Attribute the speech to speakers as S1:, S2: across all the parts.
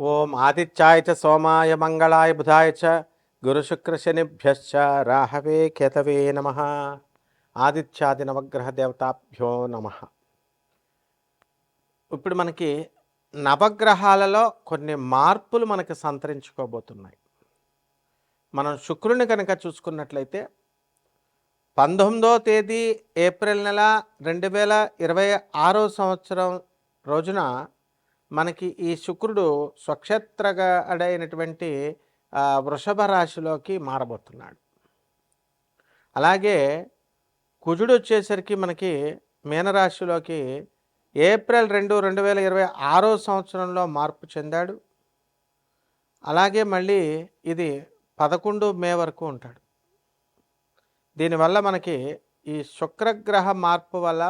S1: ఓం ఆదిత్యాయ చ సోమాయ మంగళాయ బుధాయ చ గురుశుక్రశనిభ్యశ్చ రాహవే కేతవే నమ. ఆదిత్యాది నవగ్రహ దేవతాభ్యో నమ. ఇప్పుడు మనకి నవగ్రహాలలో కొన్ని మార్పులు మనకి సంతరించుకోబోతున్నాయి. మనం శుక్రుని కనుక చూసుకున్నట్లయితే 19వ తేదీ ఏప్రిల్ నెల 2026 సంవత్సరం రోజున మనకి ఈ శుక్రుడు స్వక్షేత్రగడైనటువంటి వృషభ రాశిలోకి మారబోతున్నాడు. అలాగే కుజుడు వచ్చేసరికి మనకి మీనరాశిలోకి ఏప్రిల్ 2, 2026 సంవత్సరంలో మార్పు చెందాడు. అలాగే మళ్ళీ ఇది 11 మే వరకు ఉంటాడు. దీనివల్ల మనకి ఈ శుక్రగ్రహ మార్పు వల్ల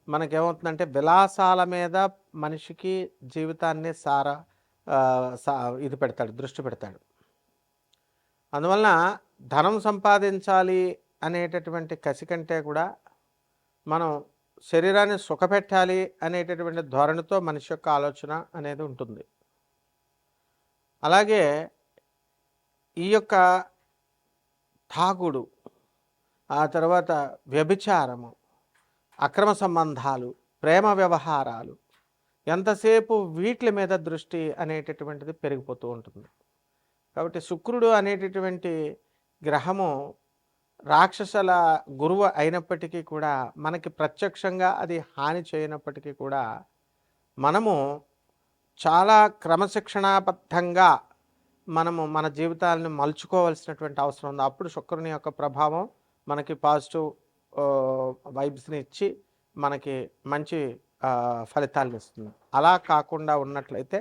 S1: మనకేమవుతుందంటే విలాసాల మీద మనిషికి జీవితాన్ని ఇది పెడతాడు, దృష్టి పెడతాడు. అందువలన ధనం సంపాదించాలి అనేటటువంటి కసి కంటే కూడా మనం శరీరాన్ని సుఖపెట్టాలి అనేటటువంటి ధోరణితో మనిషి యొక్క ఆలోచన అనేది ఉంటుంది. అలాగే ఈ యొక్క తాగుడు, ఆ తర్వాత వ్యభిచారము, అక్రమ సంబంధాలు, ప్రేమ వ్యవహారాలు, ఎంతసేపు వీటి మీద దృష్టి అనేటటువంటిది పెరిగిపోతూ ఉంటుంది. కాబట్టి శుక్రుడు అనేటటువంటి గ్రహము రాక్షసుల గురువు అయినప్పటికీ కూడా మనకి ప్రత్యక్షంగా అది హాని చేయనప్పటికీ కూడా మనము చాలా క్రమశిక్షణాబద్ధంగా మనము మన జీవితాలను మలుచుకోవాల్సినటువంటి అవసరం ఉంది. అప్పుడు శుక్రుని యొక్క ప్రభావం మనకి పాజిటివ్ వైబ్స్ని ఇచ్చి మనకి మంచి ఫలితాలను ఇస్తుంది. అలా కాకుండా ఉన్నట్లయితే,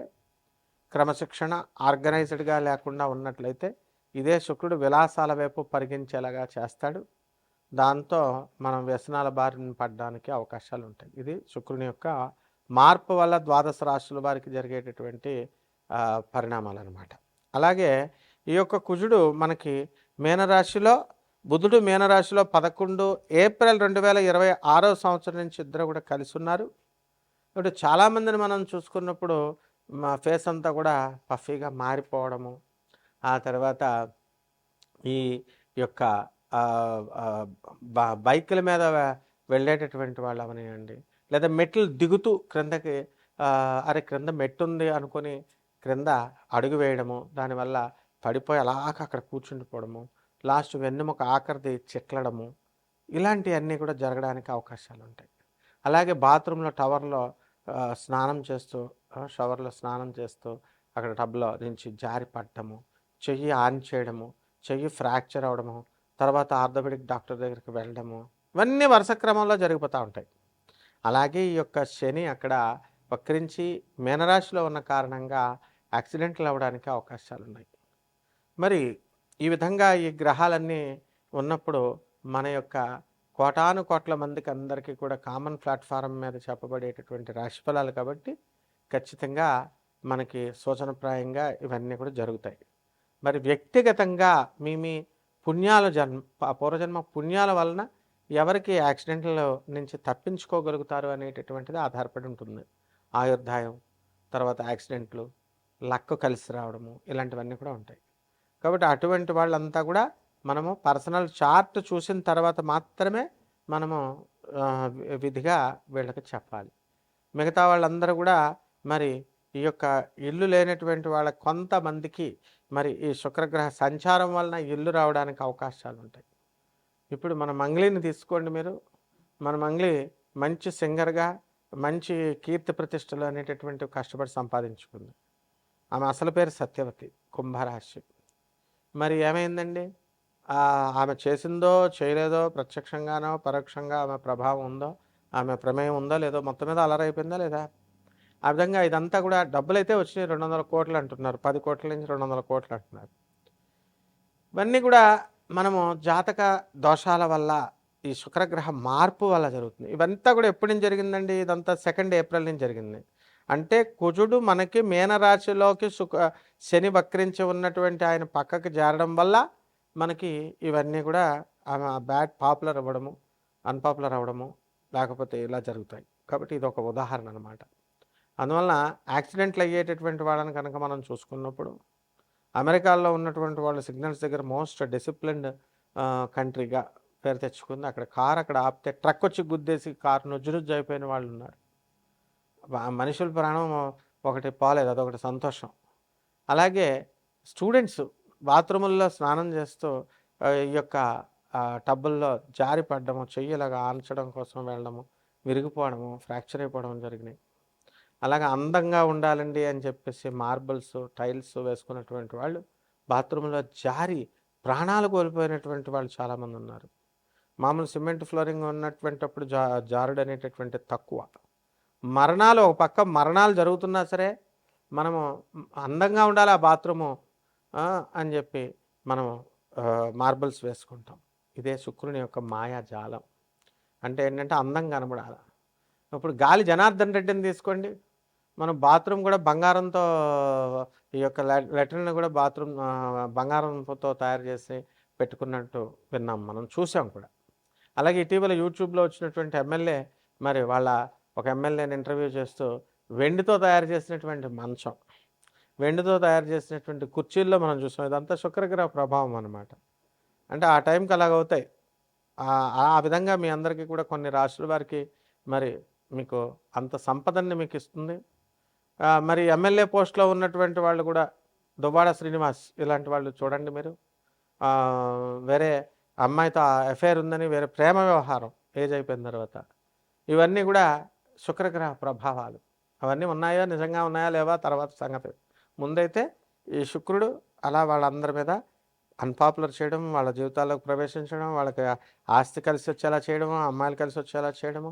S1: క్రమశిక్షణ ఆర్గనైజ్డ్గా లేకుండా ఉన్నట్లయితే ఇదే శుక్రుడు విలాసాల వైపు పరిగించేలాగా చేస్తాడు. దాంతో మనం వ్యసనాల బారిన పడడానికి అవకాశాలు ఉంటాయి. ఇది శుక్రుని యొక్క మార్పు వల్ల ద్వాదశ రాశుల వారికి జరిగేటటువంటి పరిణామాలు అన్నమాట. అలాగే ఈ యొక్క కుజుడు మనకి మీనరాశిలో, బుధుడు మీనరాశిలో 11 ఏప్రిల్ 2026 సంవత్సరం నుంచి ఇద్దరు కూడా కలిసి ఉన్నారు. ఇప్పుడు చాలామందిని మనం చూసుకున్నప్పుడు మా ఫేస్ అంతా కూడా పఫీగా మారిపోవడము, ఆ తర్వాత ఈ యొక్క బైకుల మీద వెళ్ళేటటువంటి వాళ్ళు అవనివ్వండి, లేదా మెట్లు దిగుతూ క్రిందకి అరే క్రింద మెట్టు ఉంది అనుకొని క్రింద అడుగు వేయడము, దానివల్ల పడిపోయి అలాగ అక్కడ కూర్చుండిపోవడము, లాస్ట్ వెన్నెముక ఆఖరిది చిట్లడము, ఇలాంటివన్నీ కూడా జరగడానికి అవకాశాలు ఉంటాయి. అలాగే బాత్రూంలో టవర్లో స్నానం చేస్తూ, షవర్లో స్నానం చేస్తూ అక్కడ టబ్లో నుంచి జారి పడటము, చెయ్యి ఆన్ చేయడము, చెయ్యి ఫ్రాక్చర్ అవ్వడము, తర్వాత ఆర్థోపెడిక్ డాక్టర్ దగ్గరికి వెళ్ళడము, ఇవన్నీ వరుస క్రమంలో జరిగిపోతూ ఉంటాయి. అలాగే ఈ యొక్క శని అక్కడ వక్రించి మీనరాశిలో ఉన్న కారణంగా యాక్సిడెంట్లు అవ్వడానికి అవకాశాలు ఉన్నాయి. మరి ఈ విధంగా ఈ గ్రహాలన్నీ ఉన్నప్పుడు మన యొక్క కోటాను కోట్ల మందికి అందరికీ కూడా కామన్ ప్లాట్ఫారం మీద చెప్పబడేటటువంటి రాశిఫలాలు కాబట్టి ఖచ్చితంగా మనకి సూచనప్రాయంగా ఇవన్నీ కూడా జరుగుతాయి. మరి వ్యక్తిగతంగా మీ పుణ్యాల పూర్వజన్మ పుణ్యాల వలన ఎవరికి యాక్సిడెంట్ల నుంచి తప్పించుకోగలుగుతారు అనేటటువంటిది ఆధారపడి ఉంటుంది. ఆయుర్దాయం, తర్వాత యాక్సిడెంట్లు, లక్ కలిసి రావడము, ఇలాంటివన్నీ కూడా ఉంటాయి. కాబట్టి అటువంటి వాళ్ళంతా కూడా మనము పర్సనల్ చార్ట్ చూసిన తర్వాత మాత్రమే మనము విధిగా వీళ్ళకి చెప్పాలి. మిగతా వాళ్ళందరూ కూడా మరి ఈ యొక్క ఇల్లు లేనటువంటి వాళ్ళ కొంతమందికి మరి ఈ శుక్రగ్రహ సంచారం వలన ఇల్లు రావడానికి అవకాశాలు ఉంటాయి. ఇప్పుడు మన మంగ్లీని తీసుకోండి మీరు. మన మంగ్లీ మంచి సింగర్గా, మంచి కీర్తి ప్రతిష్టలు అనేటటువంటి కష్టపడి సంపాదించుకుంది. ఆమె అసలు పేరు సత్యవతి, కుంభరాశి. మరి ఏమైందండి? ఆమె చేసిందో చేయలేదో, ప్రత్యక్షంగానో పరోక్షంగా ఆమె ప్రభావం ఉందో, ఆమె ప్రమేయం ఉందో లేదో, మొత్తం మీద అలరైపోయిందా లేదా? ఆ విధంగా ఇదంతా కూడా డబ్బులైతే వచ్చినాయి, 200 కోట్లు అంటున్నారు, 10 కోట్ల నుంచి 200 కోట్లు అంటున్నారు. ఇవన్నీ కూడా మనము జాతక దోషాల వల్ల, ఈ శుక్రగ్రహ మార్పు వల్ల జరుగుతుంది. ఇవంతా కూడా ఎప్పటి నుంచి జరిగిందండి? ఇదంతా 2 ఏప్రిల్ నుంచి జరిగింది. అంటే కుజుడు మనకి మీనరాశిలోకి శని వక్రించి ఉన్నటువంటి ఆయన పక్కకి చేరడం వల్ల మనకి ఇవన్నీ కూడా బ్యాడ్ పాపులర్ అవ్వడము, అన్పాపులర్ అవ్వడము, లేకపోతే ఇలా జరుగుతాయి. కాబట్టి ఇది ఒక ఉదాహరణ అన్నమాట. అందువలన యాక్సిడెంట్లు అయ్యేటటువంటి వాళ్ళని కనుక మనం చూసుకున్నప్పుడు అమెరికాలో ఉన్నటువంటి వాళ్ళు సిగ్నల్స్ దగ్గర మోస్ట్ డిసిప్లిన్డ్ కంట్రీగా పేరు తెచ్చుకుంది. అక్కడ కారు అక్కడ ఆపితే ట్రక్ వచ్చి గుద్దేసి కారు నుజ్జు అయిపోయిన వాళ్ళు ఉన్నారు. మనుషుల ప్రాణం ఒకటి పోలేదు, అదొకటి సంతోషం. అలాగే స్టూడెంట్స్ బాత్రూముల్లో స్నానం చేస్తూ ఈ యొక్క టబ్బుల్లో జారి పడ్డము, చెయ్యిలాగా ఆల్చడం కోసం వెళ్ళడము, విరిగిపోవడము, ఫ్రాక్చర్ అయిపోవడం జరిగినాయి. అలాగే అందంగా ఉండాలండి అని చెప్పేసి మార్బుల్స్, టైల్స్ వేసుకున్నటువంటి వాళ్ళు బాత్రూంలో జారి ప్రాణాలు కోల్పోయినటువంటి వాళ్ళు చాలామంది ఉన్నారు. మామూలు సిమెంట్ ఫ్లోరింగ్ ఉన్నటువంటిప్పుడు జారుడు అనేటటువంటి తక్కువ. మరణాలు ఒక పక్క మరణాలు జరుగుతున్నా సరే మనము అందంగా ఉండాలి ఆ బాత్రూము అని చెప్పి మనం మార్బుల్స్ వేసుకుంటాం. ఇదే శుక్రుని యొక్క మాయాజాలం. అంటే ఏంటంటే అందం కనబడాలి. ఇప్పుడు గాలి జనార్దన్ రెడ్డిని తీసుకోండి, మనం బాత్రూమ్ కూడా బంగారంతో ఈ యొక్క లెటర్ని కూడా బాత్రూమ్ బంగారంతో తయారు చేసి పెట్టుకున్నట్టు విన్నాం, మనం చూసాం కూడా. అలాగే ఇటీవల యూట్యూబ్లో వచ్చినటువంటి ఎమ్మెల్యే, మరి వాళ్ళ ఒక ఎమ్మెల్యేని ఇంటర్వ్యూ చేస్తూ వెండితో తయారు చేసినటువంటి మంచం, వెండితో తయారు చేసినటువంటి కుర్చీల్లో మనం చూసాం. ఇదంతా శుక్రగ్రహ ప్రభావం అనమాట. అంటే ఆ టైంకి అలాగవుతాయి. ఆ విధంగా మీ అందరికీ కూడా కొన్ని రాశుల వారికి మరి మీకు అంత సంపదన్ని మీకు ఇస్తుంది. మరి ఎమ్మెల్యే పోస్ట్లో ఉన్నటువంటి వాళ్ళు కూడా దువ్వాడ శ్రీనివాస్ ఇలాంటి వాళ్ళు చూడండి మీరు, వేరే అమ్మాయితో ఎఫైర్ ఉందని వేరే ప్రేమ వ్యవహారం ఏజ్ అయిపోయిన తర్వాత, ఇవన్నీ కూడా శుక్రగ్రహ ప్రభావాలు. అవన్నీ ఉన్నాయా, నిజంగా ఉన్నాయా లేవా తర్వాత సంగతి. ముందైతే ఈ శుక్రుడు అలా వాళ్ళందరి మీద అన్పాపులర్ చేయడం, వాళ్ళ జీవితాల్లోకి ప్రవేశించడం, వాళ్ళకి ఆస్తి కలిసి వచ్చేలా చేయడము, అమ్మాయిలు కలిసి వచ్చేలా చేయడము,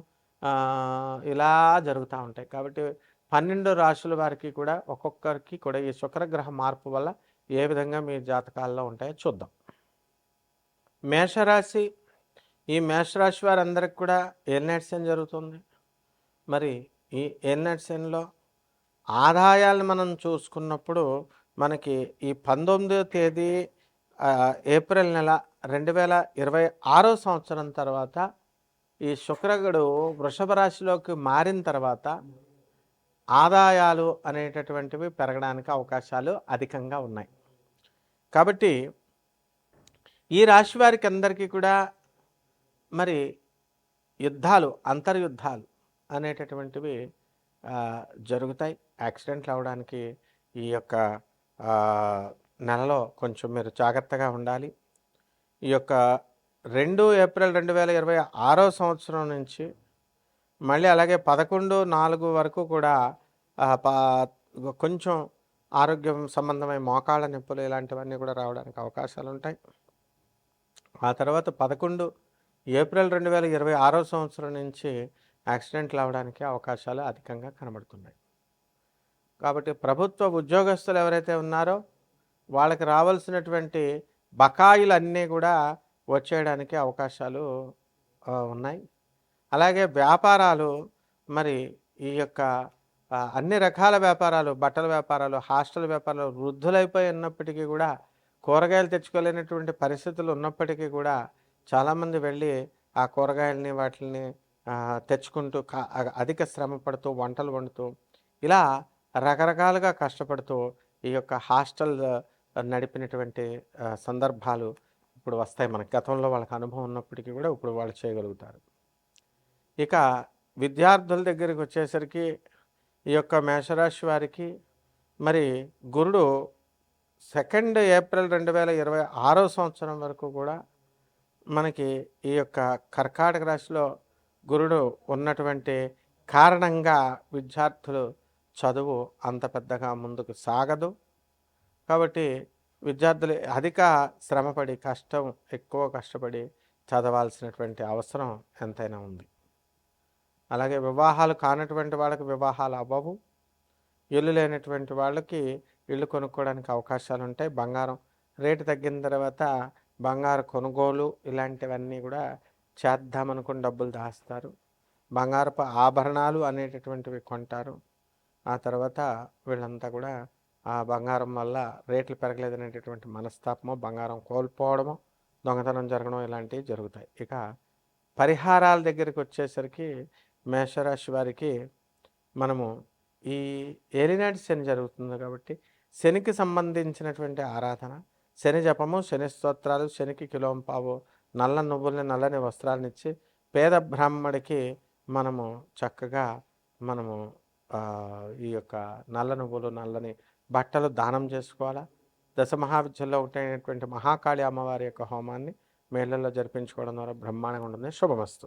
S1: ఇలా జరుగుతూ ఉంటాయి. కాబట్టి 12 రాశుల వారికి కూడా ఒక్కొక్కరికి కూడా ఈ శుక్రగ్రహ మార్పు వల్ల ఏ విధంగా మీ జాతకాల్లో ఉంటాయో చూద్దాం. మేషరాశి, ఈ మేషరాశి వారందరికి కూడా ఏలినాటి శని జరుగుతుంది. మరి ఈ ఏలినాటి శనిలో ఆదాయాలను మనం చూసుకున్నప్పుడు మనకి ఈ 19వ తేదీ ఏప్రిల్ నెల 2026 సంవత్సరం తర్వాత ఈ శుక్రగుడు వృషభ రాశిలోకి మారిన తర్వాత ఆదాయాలు అనేటటువంటివి పెరగడానికి అవకాశాలు అధికంగా ఉన్నాయి. కాబట్టి ఈ రాశి వారికి అందరికీ కూడా మరి యుద్ధాలు, అంతర్యుద్ధాలు అనేటటువంటివి జరుగుతాయి. యాక్సిడెంట్లు అవ్వడానికి ఈ యొక్క నెలలో కొంచెం మీరు జాగ్రత్తగా ఉండాలి. ఈ యొక్క 2 ఏప్రిల్ 2026 సంవత్సరం నుంచి మళ్ళీ అలాగే 11/4 వరకు కూడా కొంచెం ఆరోగ్యం సంబంధమైన మోకాళ్ళ నొప్పులు ఇలాంటివన్నీ కూడా రావడానికి అవకాశాలు ఉంటాయి. ఆ తర్వాత 11 ఏప్రిల్ 2026 సంవత్సరం నుంచి యాక్సిడెంట్లు అవ్వడానికి అవకాశాలు అధికంగా కనబడుతున్నాయి. కాబట్టి ప్రభుత్వ ఉద్యోగస్తులు ఎవరైతే ఉన్నారో వాళ్ళకి రావాల్సినటువంటి బకాయిలన్నీ కూడా వచ్చేయడానికి అవకాశాలు ఉన్నాయి. అలాగే వ్యాపారాలు, మరి ఈ యొక్క అన్ని రకాల వ్యాపారాలు, బట్టల వ్యాపారాలు, హాస్టల్ వ్యాపారాలు వృద్ధులైపోయి ఉన్నప్పటికీ కూడా, కూరగాయలు తెచ్చుకోలేనటువంటి పరిస్థితులు ఉన్నప్పటికీ కూడా చాలామంది వెళ్ళి ఆ కూరగాయలని వాటిని తెచ్చుకుంటూ అధిక శ్రమ పడుతూ వంటలు వండుతూ ఇలా రకరకాలుగా కష్టపడుతూ ఈ యొక్క హాస్టల్ నడిపినటువంటి సందర్భాలు ఇప్పుడు వస్తాయి మనకి. గతంలో వాళ్ళకి అనుభవం ఉన్నప్పటికీ కూడా ఇప్పుడు వాళ్ళు చేయగలుగుతారు. ఇక విద్యార్థుల దగ్గరికి వచ్చేసరికి ఈ యొక్క మేషరాశి వారికి మరి గురుడు 2 ఏప్రిల్ 2026 సంవత్సరం వరకు కూడా మనకి ఈ యొక్క కర్కాటక రాశిలో గురుడు ఉన్నటువంటి కారణంగా విద్యార్థులు చదువు అంత పెద్దగా ముందుకు సాగదు. కాబట్టి విద్యార్థులు అధిక శ్రమపడి ఎక్కువ కష్టపడి చదవాల్సినటువంటి అవసరం ఎంతైనా ఉంది. అలాగే వివాహాలు కానటువంటి వాళ్ళకి వివాహాలు అవ్వవు. ఇల్లు లేనటువంటి వాళ్ళకి ఇల్లు కొనుక్కోవడానికి అవకాశాలు ఉంటాయి. బంగారం రేటు తగ్గిన తర్వాత బంగారు కొనుగోలు ఇలాంటివన్నీ కూడా చేద్దామనుకుని డబ్బులు దాస్తారు. బంగారపు ఆభరణాలు అనేటటువంటివి కొంటారు. ఆ తర్వాత వీళ్ళంతా కూడా ఆ బంగారం వల్ల రేట్లు పెరగలేదనేటటువంటి మనస్తాపమో, బంగారం కోల్పోవడమో, దొంగతనం జరగడం ఇలాంటివి జరుగుతాయి. ఇక పరిహారాల దగ్గరికి వచ్చేసరికి మేషరాశి వారికి మనము ఈ ఏలినాటి శని జరుగుతుంది కాబట్టి శనికి సంబంధించినటువంటి ఆరాధన, శని జపము, శని స్తోత్రాలు, శనికి కిలోంపావు నల్ల నువ్వుల్ని, నల్లని వస్త్రాలనిచ్చి పేద బ్రాహ్మడికి మనము చక్కగా మనము ఈ యొక్క నల్ల నువ్వులు, నల్లని బట్టలు దానం చేసుకోవాలా. దశ మహావిద్యల్లో ఒకటైనటువంటి మహాకాళి అమ్మవారి యొక్క హోమాన్ని మేళ్ళల్లో జరిపించుకోవడం ద్వారా బ్రహ్మాండంగా ఉంటుంది. శుభమస్తు.